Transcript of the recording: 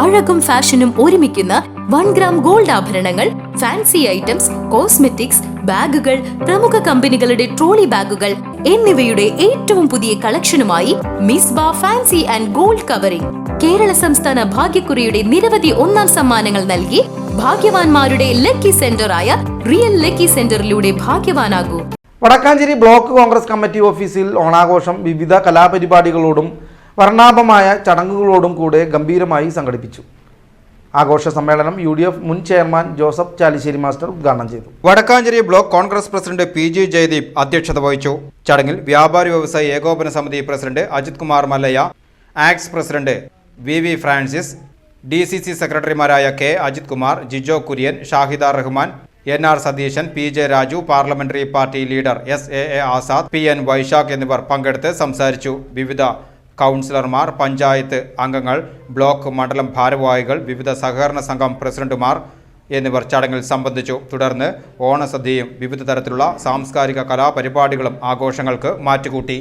അഴകും ഫാഷനും ഒരുമിക്കുന്ന 1 gram gold ആഭരണങ്ങൾ, ഫാൻസി ഐറ്റംസ്, കോസ്മെറ്റിക്സ്, ബാഗുകൾ, പ്രമുഖ കമ്പനികളുടെ ട്രോളി ബാഗുകൾ എന്നിവയുടെ ഏറ്റവും പുതിയ കളക്ഷനുമായി Misba fancy and gold covering Kerala സംസ്ഥാന ഭാഗ്യക്കുറിയുടെ നിരവധി ഒന്നാം സമ്മാനങ്ങൾ നൽകി ഭാഗ്യവാന്മാരുടെ ലക്കി സെന്ററായ റിയൽ ലക്കി സെന്ററിലൂടെ ഭാഗ്യവാനാകൂ. വടക്കാഞ്ചേരി ബ്ലോക്ക് കോൺഗ്രസ് കമ്മിറ്റി ഓഫീസിൽ ഓണാഘോഷം വിവിധ കലാപരിപാടികളോടും വർണ്ണാഭമായ ചടങ്ങുകളോടും കൂടെ ഗംഭീരമായി സംഘടിപ്പിച്ചു. ആഘോഷ സമ്മേളനം UDF മുൻ ചെയർമാൻ ജോസഫ് ചാലിശ്ശേരി മാസ്റ്റർ ഉദ്ഘാടനം ചെയ്തു. Vadakkanchery block Congress president PG Jayadeep അധ്യക്ഷത വഹിച്ചു. ചടങ്ങിൽ വ്യാപാരി വ്യവസായി ഏകോപന സമിതി president Ajith Kumar Mallaiah, ex president VV Francis, DCC സെക്രട്ടറിമാരായ K Ajith Kumar, Jijo Kurian, Shahida Rahman, NR Satheesan, PJ Raju, parliamentary party leader SAA Azad, PN Vysakh എന്നിവർ പങ്കെടുത്ത് സംസാരിച്ചു. വിവിധ കൗൺസിലർമാർ, പഞ്ചായത്ത് അംഗങ്ങൾ, ബ്ലോക്ക് മണ്ഡലം ഭാരവാഹികൾ, വിവിധ സഹകരണ സംഘം പ്രസിഡന്റുമാർ എന്നിവർ ചടങ്ങിൽ സംബന്ധിച്ചു. തുടർന്ന് ഓണസദ്യയും വിവിധ തരത്തിലുള്ള സാംസ്കാരിക കലാപരിപാടികളും ആഘോഷങ്ങൾക്ക് മാറ്റുകൂട്ടി.